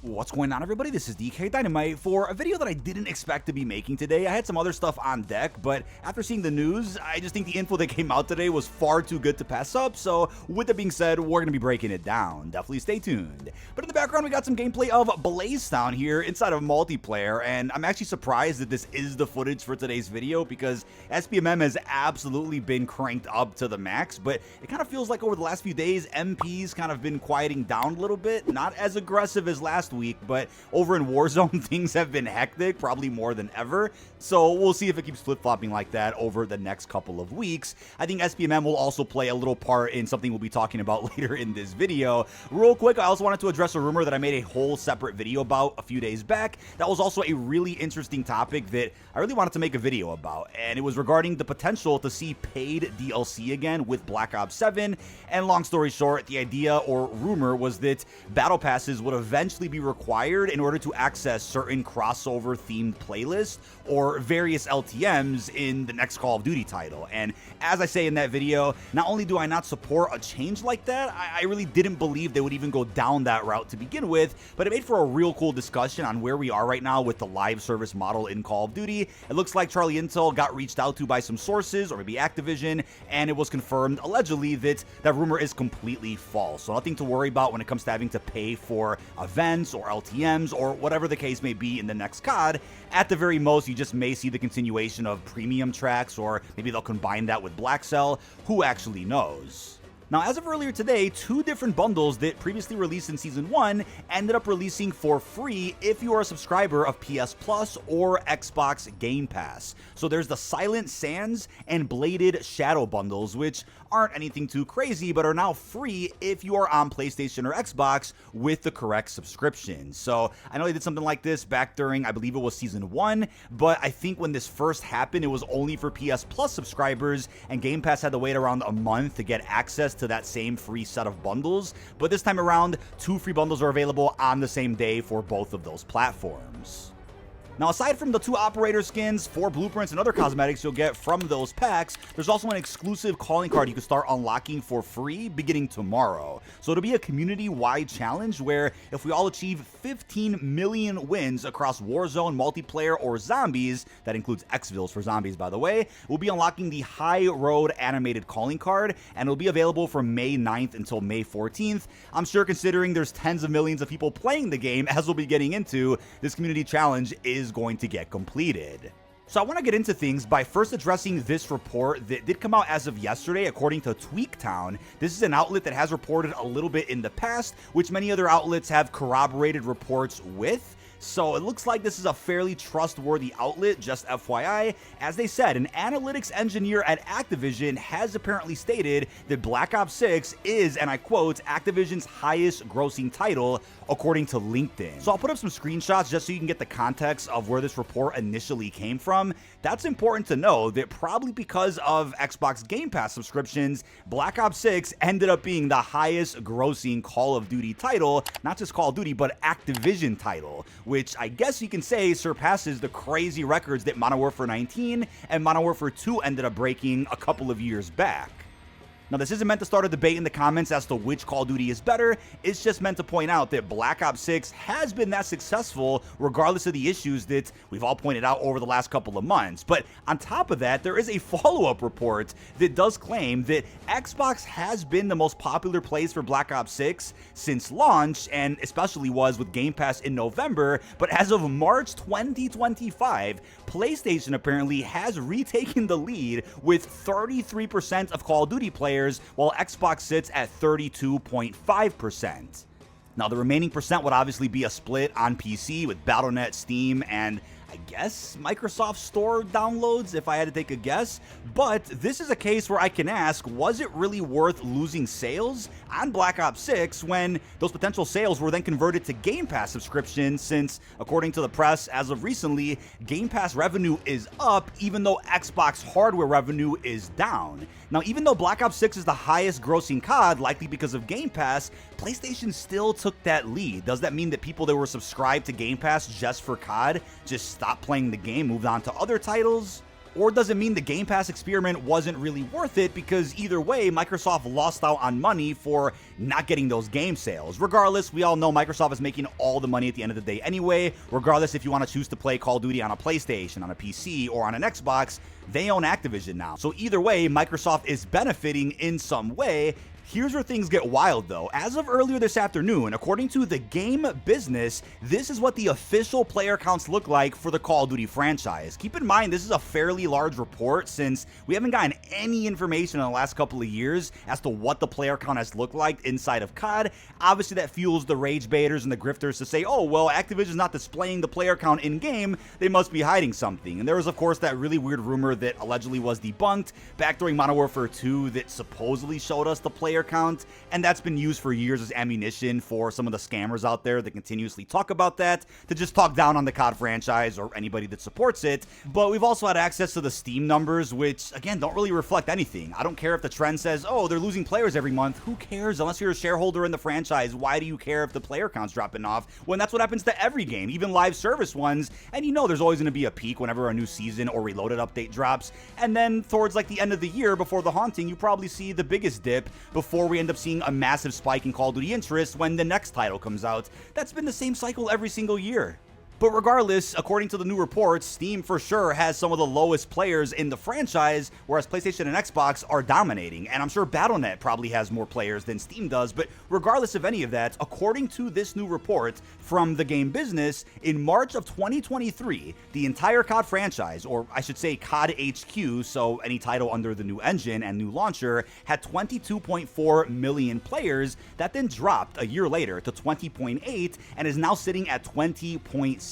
What's going on, everybody? This is dkdynamite for a video that I didn't expect to be making today. I had some other stuff on deck, but after seeing the news, I just think the info that came out today was far too good to pass up. So with that being said, we're going to be breaking it down. Definitely stay tuned. But in the background, we got some gameplay of Playercount here inside of multiplayer, and I'm actually surprised that this is the footage for today's video because SPMM has absolutely been cranked up to the max, but it kind of feels like over the last few days, MP's kind of been quieting down a little bit. Not as aggressive as last week, but over in Warzone, things have been hectic, probably more than ever. So we'll see if it keeps flip-flopping like that over the next couple of weeks. I think SPMM will also play a little part in something we'll be talking about later in this video. Real quick, I also wanted to address a rumor that I made a whole separate video about a few days back. That was also a really interesting topic that I really wanted to make a video about, and it was regarding the potential to see paid DLC again with Black Ops 7. And long story short, the idea or rumor was that battle passes would eventually be required in order to access certain crossover themed playlists or various LTMs in the next Call of Duty title. And as I say in that video, not only do I not support a change like that, I really didn't believe they would even go down that route to begin with, but it made for a real cool discussion on where we are right now with the live service model in Call of Duty. It looks like Charlie Intel got reached out to by some sources, or maybe Activision, and it was confirmed allegedly that that rumor is completely false. So nothing to worry about when it comes to having to pay for events or LTMs or whatever the case may be in the next COD. At the very most, you just may see the continuation of premium tracks, or maybe they'll combine that with Black Cell. Who actually knows? Now, as of earlier today, two different bundles that previously released in Season 1 ended up releasing for free if you are a subscriber of PS Plus or Xbox Game Pass. So there's the Silent Sands and Bladed Shadow bundles, which aren't anything too crazy, but are now free if you are on PlayStation or Xbox with the correct subscription. So I know they did something like this back during, I believe it was Season 1, but I think when this first happened, it was only for PS Plus subscribers, and Game Pass had to wait around a month to get access to that same free set of bundles. But this time around, two free bundles are available on the same day for both of those platforms. Now, aside from the two operator skins, 4 blueprints, and other cosmetics you'll get from those packs, there's also an exclusive calling card you can start unlocking for free beginning tomorrow. So it'll be a community-wide challenge where if we all achieve 15 million wins across Warzone, multiplayer, or zombies, that includes Xvilles for zombies, by the way, we'll be unlocking the High Road animated calling card, and it'll be available from May 9th until May 14th. I'm sure considering there's tens of millions of people playing the game, as we'll be getting into, this community challenge is going to get completed. So I want to get into things by first addressing this report that did come out as of yesterday according to Tweaktown. This is an outlet that has reported a little bit in the past, which many other outlets have corroborated reports with. So it looks like this is a fairly trustworthy outlet, just FYI. As they said, an analytics engineer at Activision has apparently stated that Black Ops 6 is, and I quote, Activision's highest grossing title, according to LinkedIn. So I'll put up some screenshots just so you can get the context of where this report initially came from. That's important to know that probably because of Xbox Game Pass subscriptions, Black Ops 6 ended up being the highest grossing Call of Duty title, not just Call of Duty, but Activision title, which I guess you can say surpasses the crazy records that Modern Warfare 19 and Modern Warfare 2 ended up breaking a couple of years back. Now, this isn't meant to start a debate in the comments as to which Call of Duty is better. It's just meant to point out that Black Ops 6 has been that successful regardless of the issues that we've all pointed out over the last couple of months. But on top of that, there is a follow-up report that does claim that Xbox has been the most popular place for Black Ops 6 since launch, and especially was with Game Pass in November. But as of March 2025, PlayStation apparently has retaken the lead with 33% of Call of Duty players, while Xbox sits at 32.5%. Now, the remaining percent would obviously be a split on PC with Battle.net, Steam, and I guess Microsoft Store downloads, if I had to take a guess. But this is a case where I can ask, was it really worth losing sales on Black Ops 6 when those potential sales were then converted to Game Pass subscriptions, since, according to the press, as of recently, Game Pass revenue is up even though Xbox hardware revenue is down. Now, even though Black Ops 6 is the highest grossing COD, likely because of Game Pass, PlayStation still took that lead. Does that mean that people that were subscribed to Game Pass just for COD just stopped playing the game, moved on to other titles? Or does it mean the Game Pass experiment wasn't really worth it because either way, Microsoft lost out on money for not getting those game sales? Regardless, we all know Microsoft is making all the money at the end of the day anyway, regardless if you want to choose to play Call of Duty on a PlayStation, on a PC, or on an Xbox, they own Activision now. So either way, Microsoft is benefiting in some way. Here's where things get wild though. As of earlier this afternoon, according to the Game Business, this is what the official player counts look like for the Call of Duty franchise. Keep in mind, this is a fairly large report since we haven't gotten any information in the last couple of years as to what the player count has looked like inside of COD. Obviously, that fuels the rage baiters and the grifters to say, oh, well, Activision's not displaying the player count in-game, they must be hiding something. And there was, of course, that really weird rumor that allegedly was debunked back during Modern Warfare 2 that supposedly showed us the player count, and that's been used for years as ammunition for some of the scammers out there that continuously talk about that, to just talk down on the COD franchise or anybody that supports it. But we've also had access to the Steam numbers, which, again, don't really reflect anything. I don't care if the trend says, oh, they're losing players every month. Who cares? Unless you're a shareholder in the franchise, why do you care if the player count's dropping off? When that's what happens to every game, even live service ones. And you know there's always going to be a peak whenever a new season or Reloaded update drops. And then towards like the end of the year before the Haunting, you probably see the biggest dip before we end up seeing a massive spike in Call of Duty interest when the next title comes out. That's been the same cycle every single year. But regardless, according to the new reports, Steam for sure has some of the lowest players in the franchise, whereas PlayStation and Xbox are dominating. And I'm sure Battle.net probably has more players than Steam does, but regardless of any of that, according to this new report from the Game Business, in March of 2023, the entire COD franchise, or I should say COD HQ, so any title under the new engine and new launcher, had 22.4 million players. That then dropped a year later to 20.8 and is now sitting at 20.6.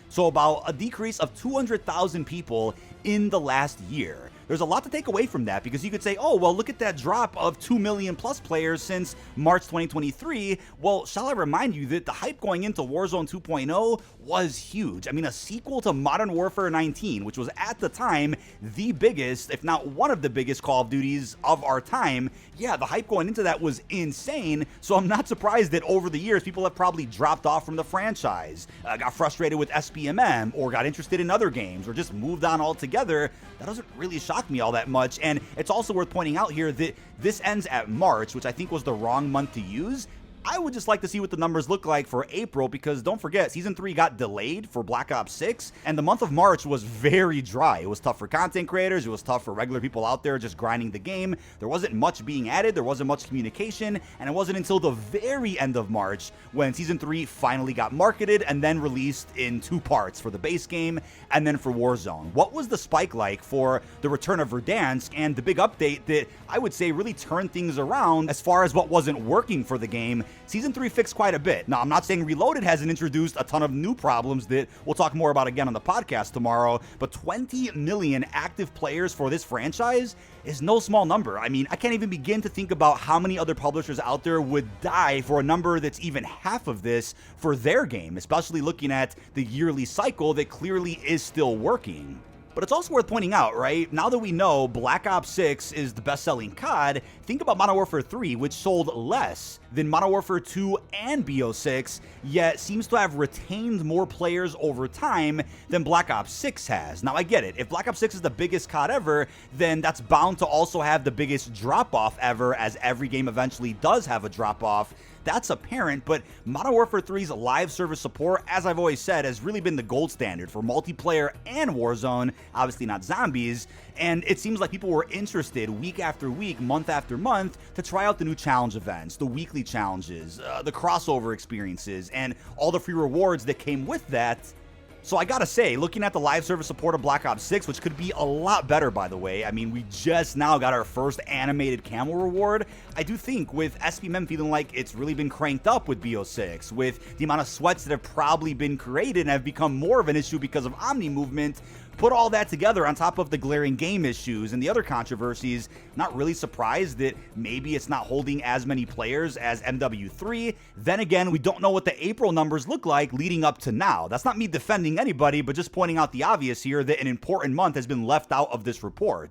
So about a decrease of 200,000 people in the last year. There's a lot to take away from that because you could say, oh, well, look at that drop of 2 million plus players since March 2023. Well, shall I remind you that the hype going into Warzone 2.0 was huge. I mean, a sequel to Modern Warfare 19, which was at the time the biggest, if not one of the biggest Call of Duties of our time. Yeah, the hype going into that was insane. So I'm not surprised that over the years, people have probably dropped off from the franchise, got frustrated with SPMM, or got interested in other games, or just moved on altogether. That doesn't really shock me all that much. And it's also worth pointing out here that this ends at March, which I think was the wrong month to use. I would just like to see what the numbers look like for April because don't forget, Season 3 got delayed for Black Ops 6, and the month of March was very dry. It was tough for content creators, it was tough for regular people out there just grinding the game. There wasn't much being added, there wasn't much communication, and it wasn't until the very end of March when Season 3 finally got marketed and then released in 2 parts for the base game and then for Warzone. What was the spike like for the return of Verdansk and the big update that I would say really turned things around as far as what wasn't working for the game? Season 3 fixed quite a bit. Now, I'm not saying Reloaded hasn't introduced a ton of new problems that we'll talk more about again on the podcast tomorrow, but 20 million active players for this franchise is no small number. I mean, I can't even begin to think about how many other publishers out there would die for a number that's even half of this for their game, especially looking at the yearly cycle that clearly is still working. But it's also worth pointing out, right? Now that we know Black Ops 6 is the best-selling COD, think about Modern Warfare 3, which sold less than Modern Warfare 2 and BO6, yet seems to have retained more players over time than Black Ops 6 has. Now, I get it. If Black Ops 6 is the biggest COD ever, then that's bound to also have the biggest drop-off ever, as every game eventually does have a drop-off. That's apparent, but Modern Warfare 3's live service support, as I've always said, has really been the gold standard for multiplayer and Warzone, obviously not zombies, and it seems like people were interested week after week, month after month, to try out the new challenge events, the weekly challenges, the crossover experiences, and all the free rewards that came with that. So I gotta say, looking at the live service support of Black Ops 6, which could be a lot better, by the way, I mean, we just now got our first animated camel reward. I do think with SPMM feeling like it's really been cranked up with BO6, with the amount of sweats that have probably been created and have become more of an issue because of Omni movement, put all that together on top of the glaring game issues and the other controversies, not really surprised that maybe it's not holding as many players as MW3. Then again, we don't know what the April numbers look like leading up to now. That's not me defending anybody, but just pointing out the obvious here that an important month has been left out of this report.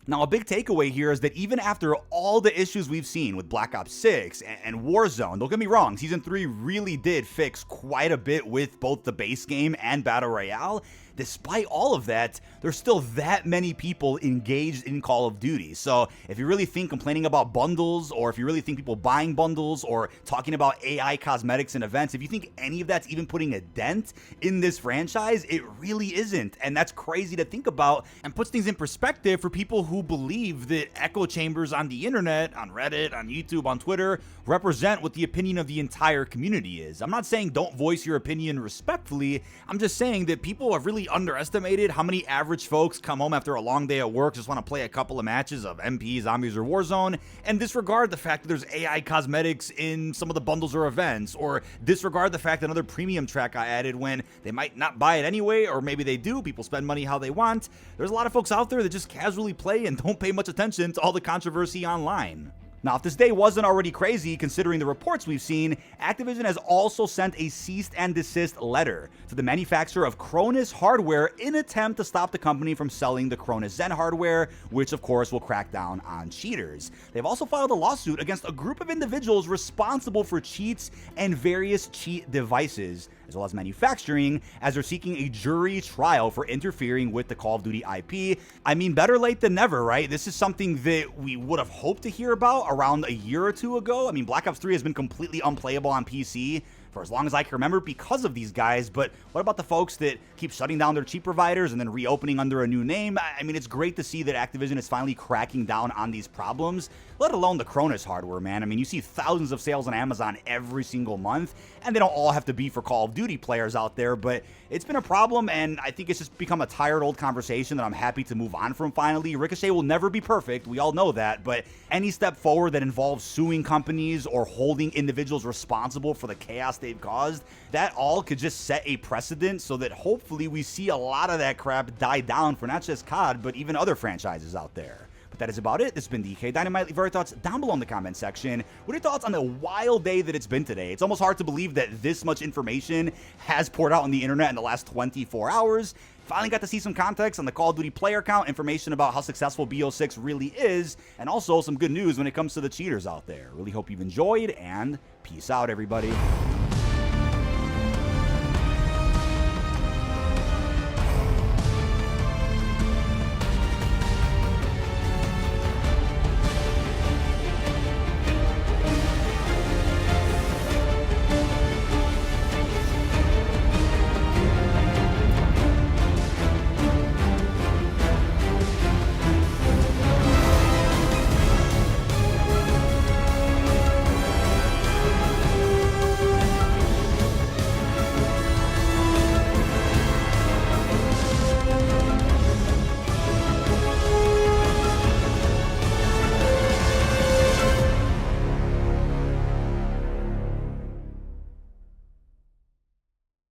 Now, a big takeaway here is that even after all the issues we've seen with Black Ops 6 and Warzone, don't get me wrong, Season 3 really did fix quite a bit with both the base game and Battle Royale. despite all of that, there's still that many people engaged in Call of Duty. So if you really think complaining about bundles, or if you really think people buying bundles, or talking about AI cosmetics and events, if you think any of that's even putting a dent in this franchise, it really isn't. And that's crazy to think about, and puts things in perspective for people who believe that echo chambers on the internet, on Reddit, on YouTube, on Twitter, represent what the opinion of the entire community is. I'm not saying don't voice your opinion respectfully. I'm just saying that people have really underestimated how many average folks come home after a long day at work, just want to play a couple of matches of MP, Zombies, or Warzone, and disregard the fact that there's AI cosmetics in some of the bundles or events, or disregard the fact that another premium track got added when they might not buy it anyway, or maybe they do. People spend money how they want. There's a lot of folks out there that just casually play and don't pay much attention to all the controversy online. Now, if this day wasn't already crazy, considering the reports we've seen, Activision has also sent a cease and desist letter to the manufacturer of Cronus hardware in attempt to stop the company from selling the Cronus Zen hardware, which of course will crack down on cheaters. They've also filed a lawsuit against a group of individuals responsible for cheats and various cheat devices, as well as manufacturing, as they're seeking a jury trial for interfering with the Call of Duty IP. I mean, better late than never, right? This is something that we would have hoped to hear about around a year or two ago. I mean, Black Ops 3 has been completely unplayable on PC for as long as I can remember because of these guys, but what about the folks that keep shutting down their cheap providers and then reopening under a new name? I mean, it's great to see that Activision is finally cracking down on these problems, let alone the Cronus hardware, man. I mean, you see thousands of sales on Amazon every single month, and they don't all have to be for Call of Duty players out there, but it's been a problem, and I think it's just become a tired old conversation that I'm happy to move on from finally. Ricochet will never be perfect, we all know that, but any step forward that involves suing companies or holding individuals responsible for the chaos they've caused, that all could just set a precedent so that hopefully we see a lot of that crap die down for not just COD, but even other franchises out there. But that is about it. This has been dkdynamite. Leave your thoughts down below in the comment section. What are your thoughts on the wild day that it's been today? It's almost hard to believe that this much information has poured out on the internet in the last 24 hours. Finally got to see some context on the Call of Duty player count, information about how successful BO6 really is, and also some good news when it comes to the cheaters out there. Really hope you've enjoyed, and peace out, everybody.